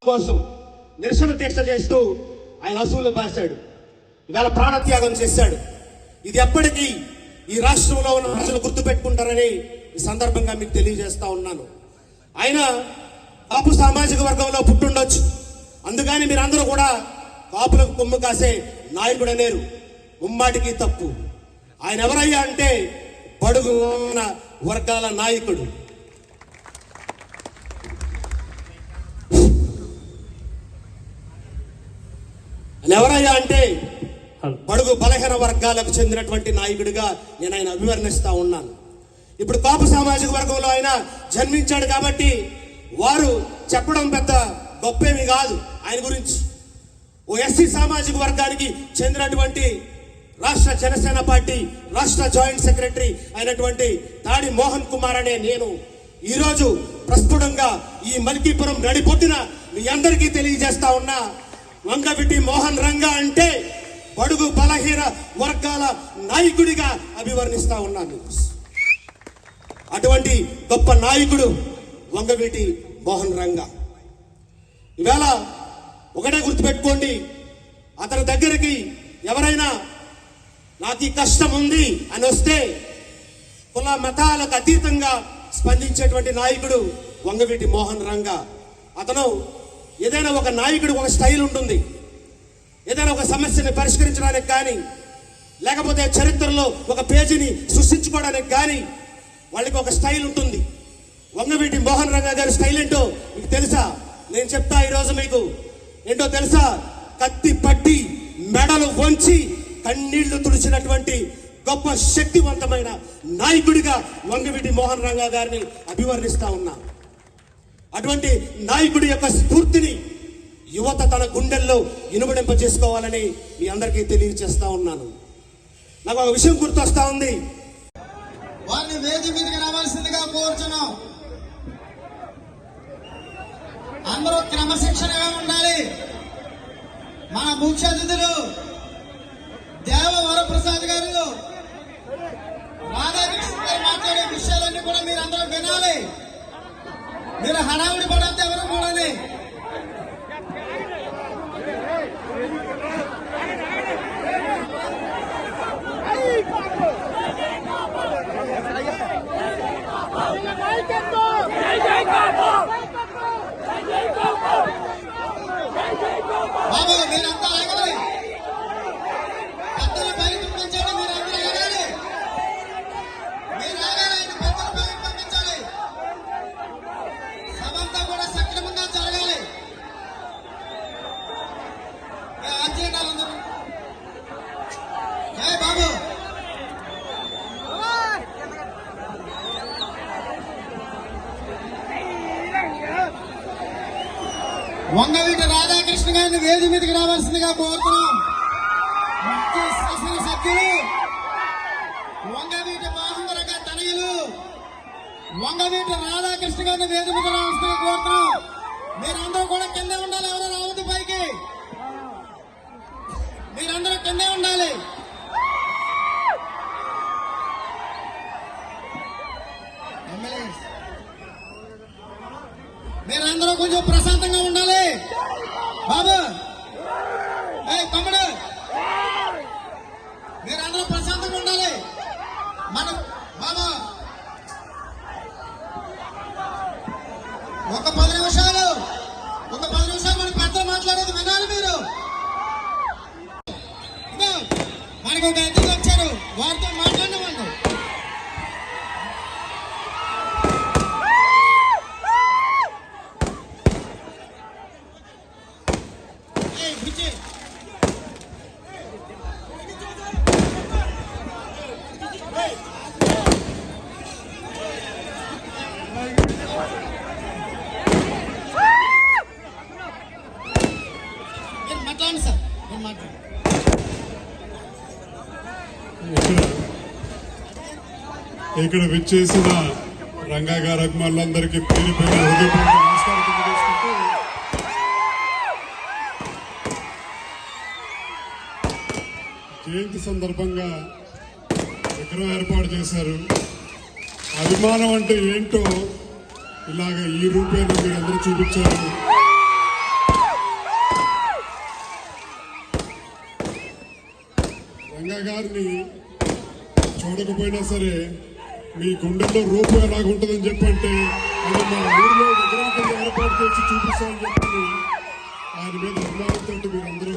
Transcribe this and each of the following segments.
కోసం నిరసన దీక్ష చేస్తూ ఆయన అసూలు బాశాడు. ఇవాళ ప్రాణత్యాగం చేశాడు. ఇది ఎప్పటికీ ఈ రాష్ట్రంలో ఉన్న ప్రజలు గుర్తుపెట్టుకుంటారని ఈ సందర్భంగా మీకు తెలియజేస్తా ఉన్నాను. ఆయన కాపు సామాజిక వర్గంలో పుట్టుండొచ్చు, అందుకని మీరందరూ కూడా కాపులకు కొమ్ము కాసే నాయకుడు అనేరు. ముమ్మాటికి తప్పు. ఆయన ఎవరయ్యా అంటే బడుగు వర్గాల నాయకుడు. ఎవరయ్యా అంటే బడుగు బలహీన వర్గాలకు చెందినటువంటి నాయకుడిగా నేను ఆయన అభివర్ణిస్తా ఉన్నాను. ఇప్పుడు కాపు సామాజిక వర్గంలో ఆయన జన్మించాడు కాబట్టి వారు చెప్పడం పెద్ద గొప్పేమి కాదు ఆయన గురించి. ఓ ఎస్సీ సామాజిక వర్గానికి చెందినటువంటి రాష్ట్ర జనసేన పార్టీ రాష్ట్ర జాయింట్ సెక్రటరీ అయినటువంటి తాడి మోహన్ కుమార్ అనే నేను ఈరోజు ప్రస్ఫుటంగా ఈ మల్కీపురం నడిపొట్టిన మీ అందరికీ తెలియజేస్తా ఉన్నా, వంగవీటి మోహన్ రంగా అంటే బడుగు బలహీన వర్గాల నాయకుడిగా అభివర్ణిస్తా ఉన్నాను. అటువంటి గొప్ప నాయకుడు వంగవీటి మోహన్ రంగా. ఈవేళ ఒకటే గుర్తుపెట్టుకోండి, అతని దగ్గరికి ఎవరైనా నాకు ఈ కష్టం ఉంది అని వస్తే కుల మతాలకు అతీతంగా స్పందించేటువంటి నాయకుడు వంగవీటి మోహన్ రంగా. అతను ఏదైనా ఒక నాయకుడు ఒక స్టైల్ ఉంటుంది. ఏదైనా ఒక సమస్యని పరిష్కరించడానికి కానీ, లేకపోతే చరిత్రలో ఒక పేజీని సృష్టించుకోవడానికి కానీ వాళ్ళకి ఒక స్టైల్ ఉంటుంది. వంగవీటి మోహన్ రంగా గారి స్టైల్ ఏంటో మీకు తెలుసా? నేను చెప్తా ఈరోజు మీకు. ఏంటో తెలుసా? కత్తి పట్టి మెడలు వంచి కన్నీళ్లు తుడిచినటువంటి గొప్ప శక్తివంతమైన నాయకుడిగా వంగవీటి మోహన్ రంగా గారిని అభివర్ణిస్తా ఉన్నా. అటువంటి నాయకుడి యొక్క స్ఫూర్తిని యువత తన గుండెల్లో ఇనుమడింప చేసుకోవాలని మీ అందరికీ తెలియజేస్తా ఉన్నాను. నాకు ఒక విషయం గుర్తొస్తా ఉంది. వారిని వేది మీదకి రావాల్సిందిగా కోరుచున్నాం. అందరూ క్రమశిక్షణగా ఉండాలి. మన ముఖ్య అతిథులు దేవ వరప్రసాద్ గారు, రాధాకృష్ణ గారు మాట్లాడే విషయాలన్నీ కూడా మీరు అందరూ వినాలి. మీరు హడావుడి పడద్దు ఎవరు కూడాని. బాబు మీరంతా ఆగాలి. పెద్దలు బయట పంపించండి. మీరందరూ ఆగాలి. మీరు ఆగాలి. ఆయన పెద్దలు బయట పంపించాలి. సభంతా కూడా సక్రమంగా జరగాలి. ఆచరణలందరూ జై బాబు. వంగవీటి రాధాకృష్ణ గారిని వేది మీదకి రావాల్సిందిగా కోరుతున్నాం. ముఖ్య శాసనసభ్యులు వంగవీటి మోహన్ రంగా తనయులు వంగవీటి రాధాకృష్ణ గారిని వేది మీద రావాల్సిందిగా కోరుతున్నాం. మీరందరూ కూడా కిందే ఉండాలి. ఎవరు రావద్దు పైకి. మీరందరూ కిందే ఉండాలి. మీరందరూ కొంచెం ప్రశాంతంగా ఉండాలి. బాబు తమ్ముడు మీరందరూ ప్రశాంతంగా ఉండాలి. మన బాబా ఒక 10 నిమిషాలు మన పెద్దలు మాట్లాడేది వినాలి. మీరు మనకు ఒక అతిథి వచ్చారు, వారితో మాట్లాడమండి. మాట్లాడండి సార్. మాట్లాడండి. ఇక్కడ విచ్చేసిన రంగా గారి అభిమానులందరికీ పేరు పేరు హృదయపూర్వక నమస్కారం తెలియజేసుకుంటూ, జయంతి సందర్భంగా విగ్రహం ఏర్పాటు చేశారు. అభిమానం అంటే ఏంటో ఇలాగ ఈ రూపేణ మీరు అందరూ చూపించారు. రంగా గారిని చూడకపోయినా సరే మీ గుండెల్లో రూపు ఎలాగుంటుందని చెప్పంటే అది మా ఊరిలో విగ్రహం కింద ఏర్పాటు చేసి చూపిస్తామని చెప్పి ఆయన మీద అభిమానంతో మీరందరూ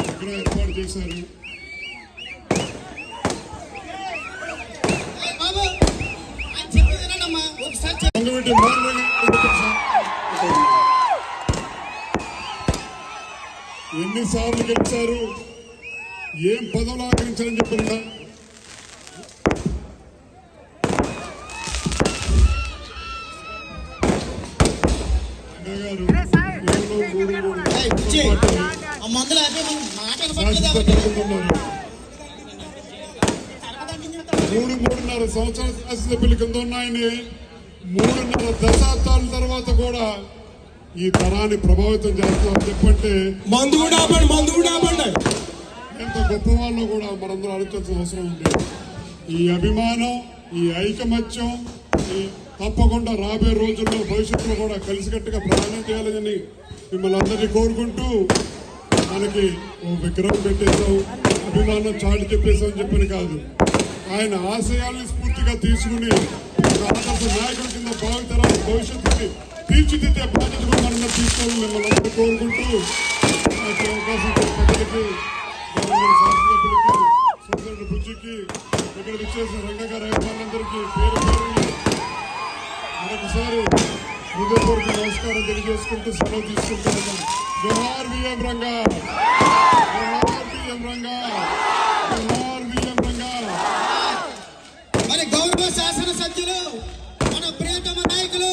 విగ్రహం ఏర్పాటు చేశారు. ఏ బాబు ఆయన చెప్పేది వినండమ్మా. ఒకసారి చెప్పు. వంగవీటి మోహన్ రంగా ఎన్నిసార్లు గెలిచారు, ఏం పదవులు ఆకరించారని చెప్పిన గారు ఏయ్, పిచ్చి. ఆ మందులు అయిపోయి మనం మాటలు పట్టలేదు శాశ్వత ఎవరికి. పెరుగుతున్నారు. 3.5 సంవత్సరాల శాసనసభ్యుల కింద ఉన్నాయని 3.5 దశాబ్దాల తర్వాత కూడా ఈ తరాన్ని ప్రభావితం చేస్తున్నారు చెప్పంటే మందు కూడా ఆపండి, మందు కూడా ఆపండి. ఎంత గొప్ప వాళ్ళు కూడా మనందరూ ఆలోచించాల్సిన అవసరం ఉంది. ఈ అభిమానం, ఈ ఐకమత్యం ఈ తప్పకుండా రాబోయే రోజుల్లో భవిష్యత్తులో కూడా కలిసికట్టుగా ప్రయాణం చేయాలని మిమ్మల్ని అందరినీ కోరుకుంటూ మనకి ఓ విగ్రహం పెట్టేశాం, అభిమానం చాటి చెప్పేశామని చెప్పని కాదు, ఆయన ఆశయాల్ని స్ఫూర్తిగా తీసుకుని ఒక ఆదర్శ నాయకుడి కింద భావితరాల భవిష్యత్తుని తీర్చిదిద్దే బాధ్యత కూడా మనం తీసుకోవాలని మిమ్మల్ని అందరూ కోరుకుంటూ నాకు అవకాశం ఇచ్చిన పెద్దలకి, గవర్నమెంట్ శాసనసభ్యులకి, సోదరుడు బుజ్జికి, ఇక్కడ విచ్చేసిన రంగగారు అభిమానులందరికీ పేరు పేరు మరొకసారి హృదయపూర్వక నమస్కారం తెలియజేసుకుంటూ సెలవు తీసుకుంటున్నాం. జోహార్ విఎం రంగా, జోహార్ విఎం రంగా, జోహార్ విఎం రంగా. మరి గౌరవ శాసనసభ్యులు మన ప్రియతమ నాయకులు